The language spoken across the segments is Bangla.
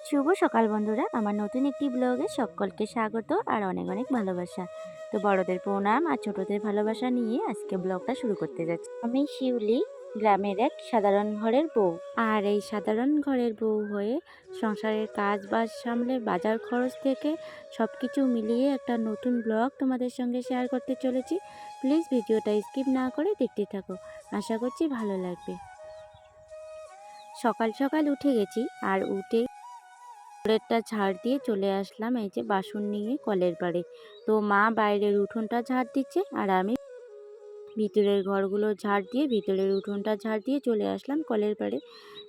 শুভ সকাল বন্ধুরা, আমার নতুন একটি ব্লগে সকলকে স্বাগত আর অনেক অনেক ভালোবাসা। তো বড়দের প্রণাম আর ছোটদের ভালোবাসা নিয়ে আজকে ব্লগটা শুরু করতে যাচ্ছি। আমি শিউলি, গ্রামের এক সাধারণ ঘরের বউ। আর এই সাধারণ ঘরের বউ হয়ে সংসারের কাজ বাজ সামলে বাজার খরচ থেকে সব কিছু মিলিয়ে একটা নতুন ব্লগ তোমাদের সঙ্গে শেয়ার করতে চলেছি। প্লিজ ভিডিওটা স্কিপ না করে দেখতে থাকো, আশা করছি ভালো লাগবে। সকাল সকাল উঠে গেছি আর উঠে কলেরটা ঝাড় দিয়ে চলে আসলাম এই যে বাসন নিয়ে কলের পাড়ে। তো মা বাইরের উঠোনটা ঝাড় দিচ্ছে আর আমি ভিতরের ঘরগুলো ঝাড় দিয়ে ভিতরের উঠোনটা ঝাড় দিয়ে চলে আসলাম কলের পাড়ে।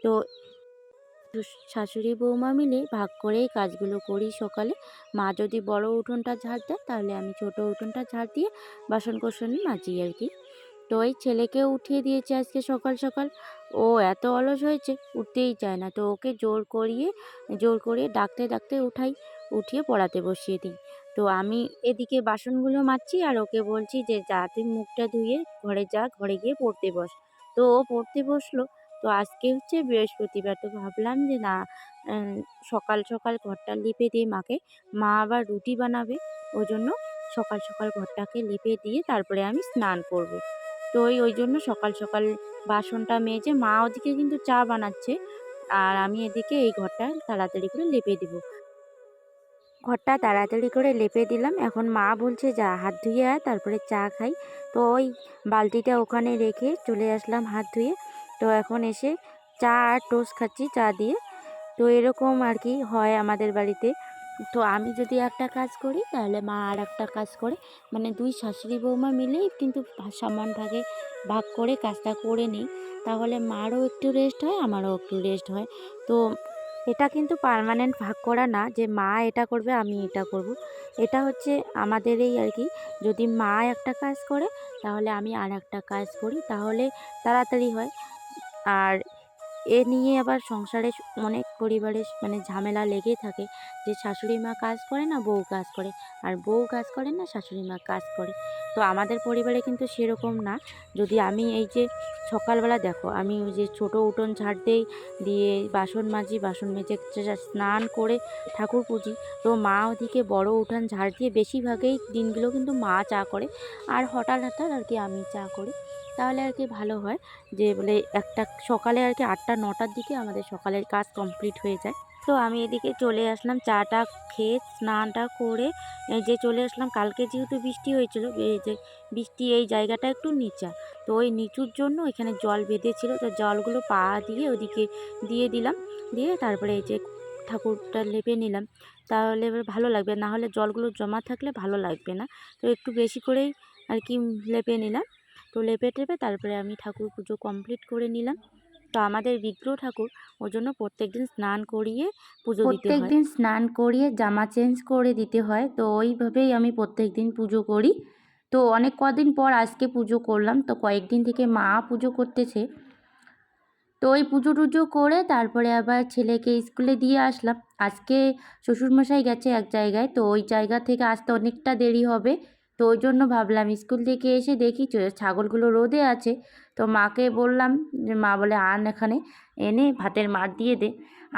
তো শাশুড়ি বৌমা মিলে ভাগ করেই কাজগুলো করি সকালে। মা যদি বড় উঠোনটা ঝাড় দেয় তাহলে আমি ছোট উঠোনটা ঝাড় দিয়ে বাসন কোসন মাজি আর কি। তো এই ছেলেকেও উঠিয়ে দিয়েছে আজকে সকাল সকাল। ও এত অলস হয়েছে, উঠতেই চায় না। তো ওকে জোর করিয়ে ডাকতে ডাকতে উঠিয়ে পড়াতে বসিয়ে দিই। তো আমি এদিকে বাসনগুলো মাজছি আর ওকে বলছি যে যা তুই মুখটা ধুয়ে ঘরে যা, ঘরে গিয়ে পড়তে বস। তো ও পড়তে বসলো। তো আজকে হচ্ছে বৃহস্পতিবার, তো ভাবলাম যে না, সকাল সকাল ঘরটা লিপে দিই মাকে। মা আবার রুটি বানাবে, ওই জন্য সকাল সকাল ঘরটাকে লিপে দিয়ে তারপরে আমি স্নান করব। তো ওই জন্য সকাল সকাল বাসনটা মেজে মা ওদিকে কিন্তু চা বানাচ্ছে আর আমি এদিকে এই ঘরটা তাড়াতাড়ি করে লেপে দিব। ঘরটা তাড়াতাড়ি করে লেপে দিলাম। এখন মা বলছে যা হাত ধুয়ে আয় তারপরে চা খাই। তো ওই বালতিটা ওখানে রেখে চলে আসলাম হাত ধুয়ে। তো এখন এসে চা আর টোস্ট খাচ্ছি চা দিয়ে। তো এরকম আর কি হয় আমাদের বাড়িতে। তো আমি যদি একটা কাজ করি তাহলে মা আর একটা কাজ করে, মানে দুই শাশুড়ি বৌমা মিলেই কিন্তু সমান ভাগে ভাগ করে কাজটা করে নিই। তাহলে মারও একটু রেস্ট হয়, আমারও একটু রেস্ট হয়। তো এটা কিন্তু পার্মানেন্ট ভাগ করা না যে মা এটা করবে আমি এটা করব। এটা হচ্ছে আমাদের এই আর কি, যদি মা একটা কাজ করে তাহলে আমি আর একটা কাজ করি, তাহলে তাড়াতাড়ি হয়। আর এ নিয়ে আবার সংসারে অনেক পরিবারে মানে ঝামেলা লেগে থাকে যে শাশুড়ি মা কাজ করে না বউ কাজ করে, আর বউ কাজ করে না শাশুড়ি মা কাজ করে। তো আমাদের পরিবারে কিন্তু সেরকম না। যদি আমি এই যে সকালবেলা দেখো আমি ওই যে ছোটো উঠোন ঝাড় দেই, দিয়ে বাসন মাজি, বাসন মেজে স্নান করে ঠাকুর পুজি। তো মা ওদিকে বড় উঠান ঝাড় দিয়ে বেশিরভাগই দিনগুলো কিন্তু মা চা করে, আর হঠাৎ হঠাৎ আর কি আমি চা করি। তাহলে আর কি ভালো হয় যে বলে একটা সকালে আর কি 8টা-9টার দিকে আমাদের সকালের কাজ কমপ্লিট হয়ে যায়। তো আমি এদিকে চলে আসলাম চাটা খেয়ে স্নানটা করে এই যে চলে আসলাম। কালকে যেহেতু বৃষ্টি হয়েছিল, এই যে বৃষ্টি এই জায়গাটা একটু নিচা, তো ওই নিচুর জন্য এখানে জল বেঁধেছিল। তো জলগুলো পা দিয়ে ওদিকে দিয়ে দিলাম, দিয়ে তারপরে এই যে ঠাকুরটা লেপে নিলাম। তাহলে এবার ভালো লাগবে, না হলে জলগুলো জমা থাকলে ভালো লাগবে না। তো একটু বেশি করেই আর কি লেপে নিলাম। তো লেপে টেপে তারপরে আমি ঠাকুর পুজো কমপ্লিট করে নিলাম। তো আমাদের বিগ্রহ ঠাকুর, ওই জন্য প্রত্যেকদিন স্নান করিয়ে পুজো দিতে হয়। প্রত্যেকদিন স্নান করিয়ে জামা চেঞ্জ করে দিতে হয়। তো ওইভাবেই আমি প্রত্যেকদিন পুজো করি। তো অনেক কদিন পর আজকে পুজো করলাম। তো কয়েকদিন থেকে মা পুজো করতেছে। তো ওই পুজো টুজো করে তারপরে আবার ছেলেকে স্কুলে দিয়ে আসলাম। আজকে শ্বশুরমশাই গেছে এক জায়গায়, তো ওই জায়গা থেকে আসতে অনেকটা দেরি হবে। তো ওই জন্য ভাবলাম স্কুল থেকে এসে দেখি ছাগলগুলো রোদে আছে। তো মাকে বললাম যে মা বলে আন এখানে, এনে ভাতের মাড় দিয়ে দে।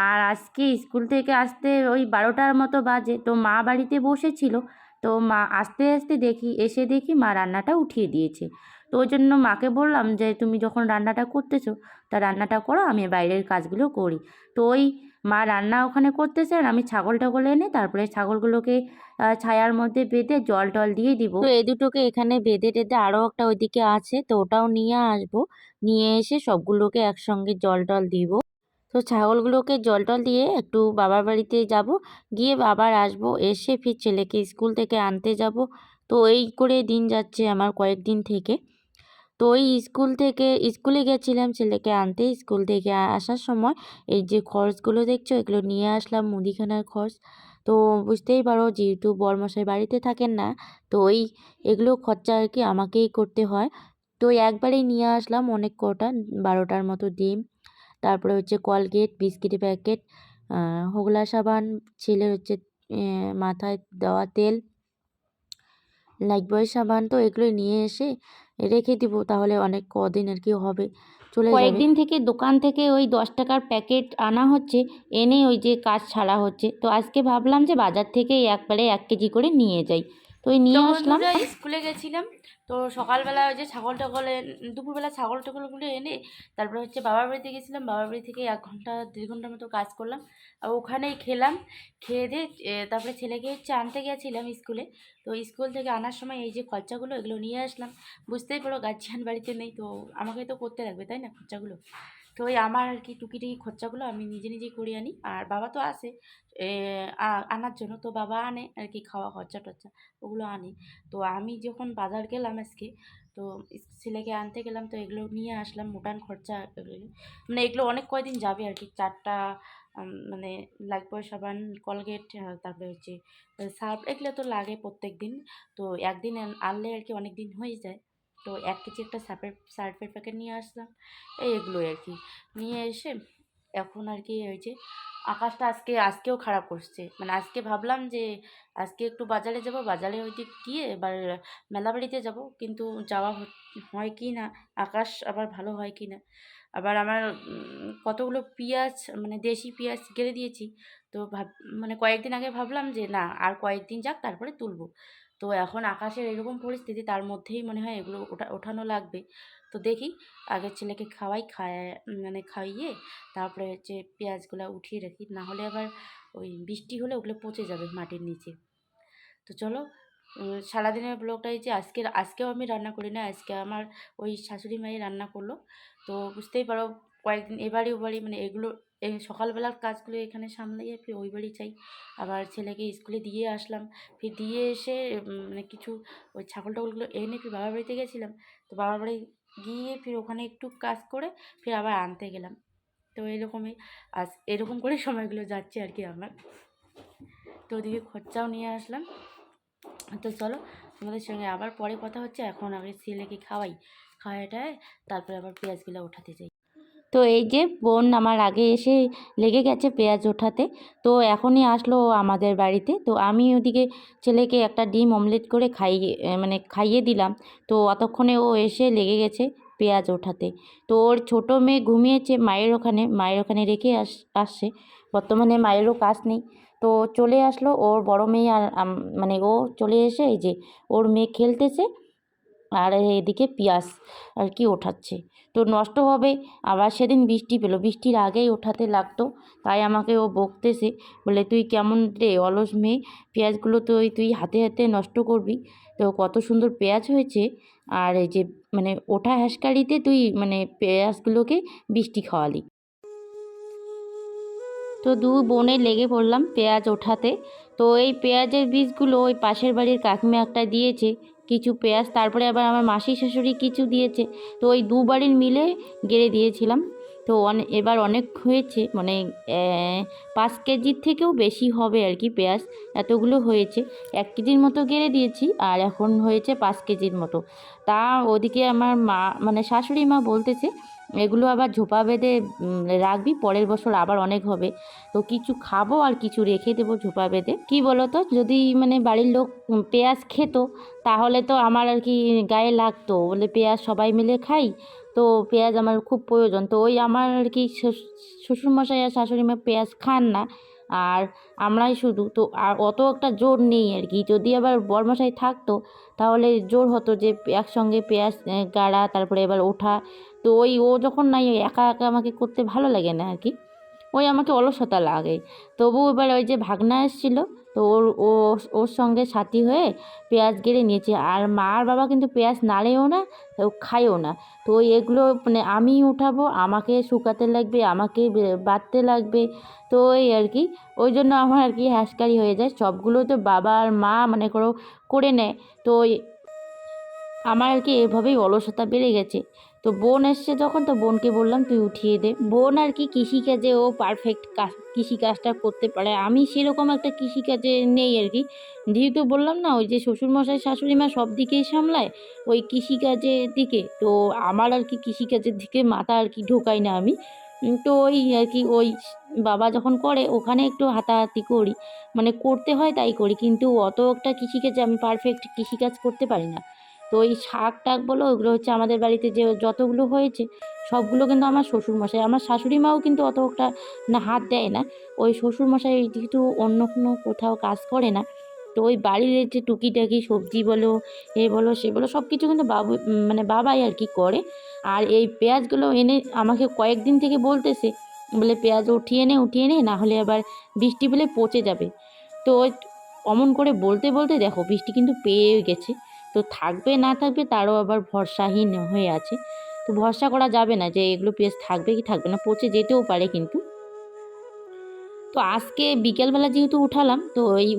আর আজকে স্কুল থেকে আসতে ওই 12টার মতো বাজে। তো মা বাড়িতে বসেছিল। তো মা এসে দেখি মা রান্নাটা উঠিয়ে দিয়েছে। তো ওই জন্য মাকে বললাম যে তুমি যখন রান্নাটা করতেছো তা রান্নাটা করো, আমি বাইরের কাজগুলো করি। তো ওই মা রান্না ওখানে করতেছে আর আমি ছাগল টাগল এনে তারপরে ছাগলগুলোকে ছায়ার মধ্যে বেঁধে জল টল দিয়ে দিব। তো এই দুটোকে এখানে বেঁধে টেঁধে আরও একটা ওইদিকে আছে, তো ওটাও নিয়ে আসবো। নিয়ে এসে সবগুলোকে একসঙ্গে জল টল দিব। তো ছাগলগুলোকে জল টল দিয়ে একটু বাবার বাড়িতে যাব, গিয়ে আবার আসবো, এসে ফির ছেলেকে স্কুল থেকে আনতে যাব। তো এই করে দিন যাচ্ছে আমার কয়েকদিন থেকে। তো ওই স্কুলে গেছিলাম ছেলেকে আনতে। স্কুল থেকে আসার সময় এই যে খরচগুলো দেখছো এগুলো নিয়ে আসলাম, মুদিখানার খরচ। তো বুঝতেই পারো যেহেতু বরমশাই বাড়িতে থাকেন না, তো এগুলো খরচা আর কি আমাকেই করতে হয়। তো একবারেই নিয়ে আসলাম অনেক কটা, 12টার মতো ডিম, তারপরে হচ্ছে কলগেট, বিস্কিটের প্যাকেট, হোগলা সাবান, ছেলের হচ্ছে মাথায় দেওয়া তেল, লাইফবয় সাবান। তো এগুলো নিয়ে এসে রেখে দিব, তাহলে অনেক কদিন আর কি হবে, চলে যাবে। কয়েকদিন থেকে দোকান থেকে ওই 10 টাকার প্যাকেট আনা হচ্ছে, এনে ওই যে কাজ ছাড়া হচ্ছে। তো আজকে ভাবলাম যে বাজার থেকে একবারে 1 কেজি করে নিয়ে যাই, তো ওই নিয়ে আসলাম। স্কুলে গেছিলাম, তো সকালবেলা ওই যে দুপুরবেলা ছাগল টাগলগুলো এনে তারপরে হচ্ছে বাবার বাড়িতে গেছিলাম। বাবার বাড়ি থেকে 1 ঘন্টা 1.5 ঘন্টার মতো কাজ করলাম, আর ওখানেই খেলাম। খেয়ে দিয়ে তারপরে ছেলেকে হচ্ছে আনতে গেছিলাম স্কুলে। তো স্কুল থেকে আনার সময় এই যে খরচাগুলো এগুলো নিয়ে আসলাম। বুঝতেই পারো গার্জিয়ান বাড়িতে নেই, তো আমাকে তো করতে লাগবে, তাই না, খরচাগুলো। তো ওই আমার আর কি টুকিটাকি খরচাগুলো আমি নিজে নিজেই করে আনি, আর বাবা তো আসে আনার জন্য, তো বাবা আনে আর কি খাওয়া খরচা টরচা ওগুলো আনে। তো আমি যখন বাজার গেলাম আজকে, তো ছেলেকে আনতে গেলাম, তো এগুলো নিয়ে আসলাম। মোটান খরচা এগুলো, মানে এগুলো অনেক কয়দিন যাবে আর কি। 4টা মানে লাইফবয় সাবান, কলগেট, তারপরে হচ্ছে সার্ফ, এগুলো তো লাগে প্রত্যেক দিন। তো একদিন আনলে আর কি অনেক দিন হয়ে যায়। তো 1 কেজি একটা সার্ফের প্যাকেট নিয়ে আসলাম, এগুলোই আর কি নিয়ে এসে এখন আর কি ওই যে আকাশটা আজকেও খারাপ করছে। মানে আজকে ভাবলাম যে আজকে একটু বাজারে যাব, বাজারে ওই দিক গিয়ে এবার মেলাবাড়িতে যাব, কিন্তু যাওয়া হয় কি না, আকাশ আবার ভালো হয় কি না। আবার আমার কতগুলো পেঁয়াজ, মানে দেশি পেঁয়াজ গেড়ে দিয়েছি। তো মানে কয়েকদিন আগে ভাবলাম যে না, আর কয়েকদিন যাক তারপরে তুলবো। তো এখন আকাশের এরকম পরিস্থিতি, তার মধ্যেই মনে হয় এগুলো ওঠানো লাগবে। তো দেখি, আগে ছেলেকে মানে খাইয়ে তারপরে হচ্ছে পেঁয়াজগুলো উঠিয়ে রাখি, না হলে আবার ওই বৃষ্টি হলে ওগুলো পচে যাবে মাটির নিচে। তো চলো, সারাদিনের ব্লগটা এই যে আজকেও আমি রান্না করি না, আজকে আমার ওই শাশুড়ি মাই রান্না করলো। তো বুঝতেই পারো কয়েকদিন এবারে ও বাড়ি, মানে এগুলো এই সকালবেলার কাজগুলো এখানে সামলাইয়ে ফির ওই বাড়ি চাই। আবার ছেলেকে স্কুলে দিয়ে আসলাম, ফির দিয়ে এসে মানে কিছু ওই ছাগল টাগলগুলো এনে ফির বাবার বাড়িতে গেছিলাম। তো বাবার বাড়ি গিয়ে ফির ওখানে একটু কাজ করে ফির আবার আনতে গেলাম। তো এরকমই এরকম করে সময়গুলো যাচ্ছে আর কি আমার। তো ওদিকে খরচাও নিয়ে আসলাম। তো চলো, তোমাদের সঙ্গে আবার পরে কথা হচ্ছে। এখন আগে ছেলেকে খাওয়াটায় তারপরে আবার পেঁয়াজগুলো ওঠাতে যাই। তো এই যে বোন আমার আগে এসে লেগে গেছে পেঁয়াজ ওঠাতে, তো এখনই আসলো আমাদের বাড়িতে। তো আমি ওদিকে ছেলেকে একটা ডিম অমলেট করে খাইয়ে দিলাম। তো অতক্ষণে ও এসে লেগে গেছে পেঁয়াজ ওঠাতে। তো ওর ছোটো মেয়ে ঘুমিয়েছে মায়ের ওখানে রেখে আসছে। বর্তমানে মায়েরও কাজ নেই, তো চলে আসলো ওর বড় মেয়ে, আর মানে ও চলে এসে এই যে ওর মেয়ে খেলতেছে, আর এদিকে পেঁয়াজ আর কি ওঠাচ্ছে। তো নষ্ট হবে, আবার সেদিন বৃষ্টি পেলো, বৃষ্টির আগেই ওঠাতে লাগতো। তাই আমাকে ও বকতেছে, বলে তুই কেমন রে অলস মেয়ে, পেঁয়াজগুলো তো তুই হাতে হাতে নষ্ট করবি। তো কত সুন্দর পেঁয়াজ হয়েছে, আর এই যে মানে ওঠা হ্যাঁসকারিতে তুই মানে পেঁয়াজগুলোকে বৃষ্টি খাওয়ালি। তো দু বোনে লেগে পড়লাম পেঁয়াজ ওঠাতে। তো এই পেঁয়াজের বীজগুলো ওই পাশের বাড়ির কাকিমা একটা দিয়েছে কিছু পেঁয়াজ, তারপরে আবার আমার মাসি শাশুড়ি কিছু দিয়েছে। তো ওই দু বাড়ির মিলে গেড়ে দিয়েছিলাম। তো এবার অনেক হয়েছে, মানে 5 কেজির থেকেও বেশি হবে আর কি পেঁয়াজ, এতগুলো হয়েছে। 1 কেজির মতো গেড়ে দিয়েছি, আর এখন হয়েছে 5 কেজির মতো। তা ওদিকে আমার মা, মানে শাশুড়ি মা বলতেছে এগুলো আবার ঝোপা বেঁধে রাখবি, পরের বছর আবার অনেক হবে। তো কিছু খাবো আর কিছু রেখে দেবো ঝোপা বেঁধে। কী বলো তো, যদি মানে বাড়ির লোক পেঁয়াজ খেত তাহলে তো আমার আর কি গায়ে লাগতো, বলে পেঁয়াজ সবাই মিলে খাই, তো পেঁয়াজ আমার খুব প্রয়োজন। তো ওই আমার আর কি শ্বশুরমশাই আর শাশুড়ি মা পেঁয়াজ খান না, আর আমরাই শুধু। তো আর অত একটা জোর নেই আর কি, যদি আবার বরমশাই থাকতো তাহলে জোর হতো যে একসঙ্গে পেঁয়াজ গাড়া তারপরে এবার ওঠা। তো ও যখন নাই, একা একা আমাকে করতে ভালো লাগে না আর কি, ওই আমাকে অলসতা লাগে। তবু এবার ওই যে ভাগনা এসেছিলো, তো ওর সঙ্গে সাথী হয়ে পেঁয়াজ গেড়ে নিয়েছে। আর মা আর বাবা কিন্তু পেঁয়াজ নাড়েও না, ও খায়ও না। তো এগুলো মানে আমি উঠাবো, আমাকে শুকাতে লাগবে, আমাকে বাটতে লাগবে। তো এই আর কি, ওই জন্য আমার আর কি হ্যাঁসকারি হয়ে যায়। সবগুলো তো বাবা আর মা মানে করে নেয়। তো আমার আর কি এভাবেই অলসতা বেড়ে গেছে। তো বোন এসছে যখন, তো বোনকে বললাম তুই উঠিয়ে দে। বোন আর কি কৃষিকাজে ও পারফেক্ট কৃষিকাজটা করতে পারে, আমি সেরকম একটা কৃষিকাজে নেই আর কি। যেহেতু বললাম না, ওই যে শ্বশুরমশাই শাশুড়ি মা সব দিকেই সামলায় ওই কৃষিকাজের দিকে, তো আমার আর কি কৃষিকাজের দিকে মাথা আর কি ঢোকাই না আমি। তো ওই আর কি ওই বাবা যখন করে ওখানে একটু হাতাহাতি করি, মানে করতে হয় তাই করি, কিন্তু অত একটা কৃষিকাজে আমি পারফেক্ট কৃষিকাজ করতে পারি না। তো এই শাক টাক বলো ওগুলো হচ্ছে আমাদের বাড়িতে যে যতগুলো হয়েছে সবগুলো কিন্তু আমার শ্বশুরমশাই, আমার শাশুড়ি মাও কিন্তু অতটা না হাত দেয় না। ওই শ্বশুরমশাই যেহেতু অন্য কোনো কোথাও কাজ করে না, তো ওই বাড়ির যে টুকিটাকি সবজি বলো এ বলো সে বলো সব কিছু কিন্তু মানে বাবাই আর কি করে। আর এই পেঁয়াজগুলো এনে আমাকে কয়েকদিন থেকে বলতেছে, বলে পেঁয়াজ উঠিয়ে নে, না হলে আবার বৃষ্টি পেলে পচে যাবে। তো ওই অমন করে বলতে বলতে দেখো বৃষ্টি কিন্তু পেয়ে গেছে। তো থাকবে না থাকবে তারও আবার ভরসাহীন হয়ে আছে। তো ভরসা করা যাবে না যে এগুলো পেঁয়াজ থাকবে কি থাকবে না, পচে যেতেও পারে কিন্তু। তো আজকে বিকেলবেলা যেহেতু উঠালাম, তো এই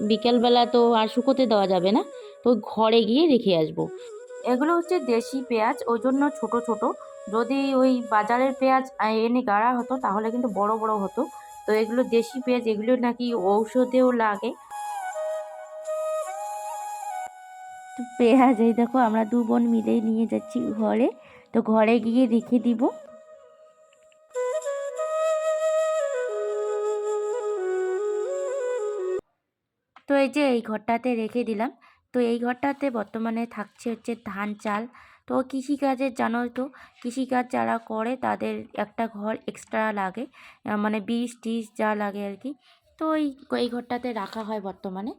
বিকেলবেলা তো আর শুকোতে দেওয়া যাবে না, তো ঘরে গিয়ে রেখে আসবো। এগুলো হচ্ছে দেশি পেঁয়াজ, ওই জন্য ছোট ছোট। যদি ওই বাজারের পেঁয়াজ এনে গাড়া হতো তাহলে কিন্তু বড় বড় হতো। তো এগুলো দেশি পেঁয়াজ, এগুলো নাকি ঔষধেও লাগে। তো পেঁয়াজ এই দেখো আমরা দু বোন মিলেই নিয়ে যাচ্ছি ঘরে। তো ঘরে গিয়ে রেখে দিব। তো এই যে এই ঘরটাতে রেখে দিলাম। তো এই ঘরটাতে বর্তমানে থাকছে হচ্ছে ধান চাল। তো কৃষিকাজের জানো তো, কৃষিকাজ যারা করে তাদের একটা ঘর এক্সট্রা লাগে, মানে বীজ টিজ যা লাগে আর কি। তো এই ঘরটাতে রাখা হয় বর্তমানে।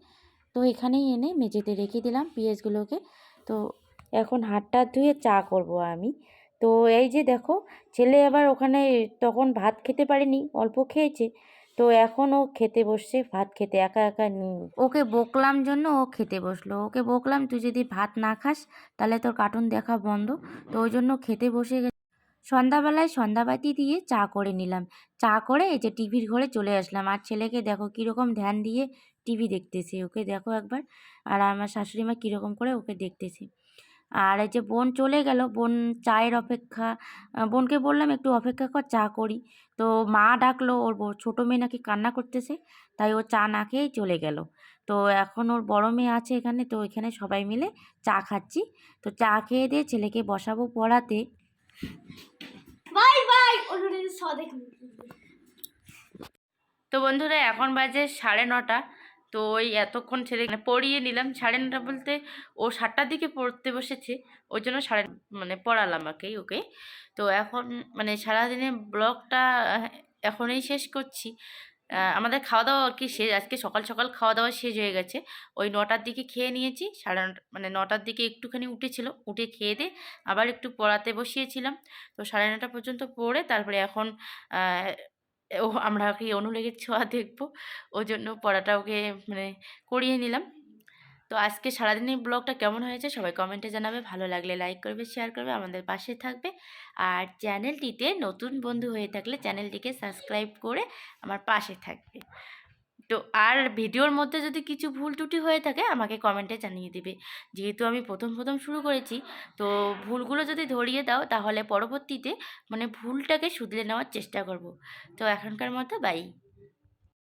তো এখানেই এনে মেঝেতে রেখে দিলাম পেঁয়াজগুলোকে। তো এখন হাতটা ধুয়ে চা করব আমি। তো এই যে দেখো ছেলে আবার ওখানে তখন ভাত খেতে পারেনি, অল্প খেয়েছে। তো এখন ও খেতে বসছে, ভাত খেতে একা একা ওকে বকলাম জন্য ও খেতে বসলো। ওকে বকলাম তুই যদি ভাত না খাস তাহলে তোর কার্টুন দেখা বন্ধ। তো ওই জন্য খেতে বসে গেছে। সন্ধ্যাবেলায় সন্ধ্যাবাতি দিয়ে চা করে নিলাম। চা করে এই যে টিভির ঘরে চলে আসলাম। আর ছেলেকে দেখো কীরকম ধ্যান দিয়ে টিভি দেখতেছে, ওকে দেখো একবার। আর আমার শাশুড়ি মা কীরকম করে ওকে দেখতেছে। আর এই যে বোন চলে গেল, বোন চায়ের অপেক্ষা। বোনকে বললাম একটু অপেক্ষা কর, চা করি। তো মা ডাকলো, ওর ছোটো মেয়ে নাকি কান্না করতেছে, তাই ও চা না খেয়েই চলে গেল। তো এখন ওর বড় মেয়ে আছে এখানে, তো এখানে সবাই মিলে চা খাচ্ছি। তো চা খেয়ে দিয়ে ছেলেকে বসাবো পড়াতে। Bye bye. তো বন্ধুরা এখন বাজে 9:30। তো ওই এতক্ষণ ছেলে পড়িয়ে নিলাম। 9:30 বলতে ও 7টার দিকে পড়তে বসেছে, ওই জন্য পড়ালাম ওকে। তো এখন সারাদিনের ব্লগটা এখনই শেষ করছি। আমাদের খাওয়া দাওয়া আর কি শেষ, আজকে সকাল সকাল খাওয়া দাওয়া শেষ হয়ে গেছে। ওই 9টার দিকে খেয়ে নিয়েছি, 9:30 9টার দিকে একটুখানি উঠেছিল, উঠে খেয়ে দিয়ে আবার একটু পড়াতে বসিয়েছিলাম। তো 9:30 পর্যন্ত পড়ে তারপরে এখন আমরা কি অনুলেগের ছোঁয়া দেখবো, ওই জন্য পড়াটা ওকে করিয়ে নিলাম। তো আজকে সারাদিনের ব্লগটা কেমন হয়েছে সবাই কমেন্টে জানাবে। ভালো লাগলে লাইক করবে, শেয়ার করবে, আমাদের পাশে থাকবে। আর চ্যানেলটিতে নতুন বন্ধু হয়ে থাকলে চ্যানেলটিকে সাবস্ক্রাইব করে আমার পাশে থাকবে। তো আর ভিডিওর মধ্যে যদি কিছু ভুল ত্রুটি হয়ে থাকে আমাকে কমেন্টে জানিয়ে দিবে। যেহেতু আমি প্রথম শুরু করেছি, তো ভুলগুলো যদি ধরিয়ে দাও তাহলে পরবর্তীতে ভুলটাকে শুধরে নেওয়ার চেষ্টা করব। তো এখনকার মতো বাই।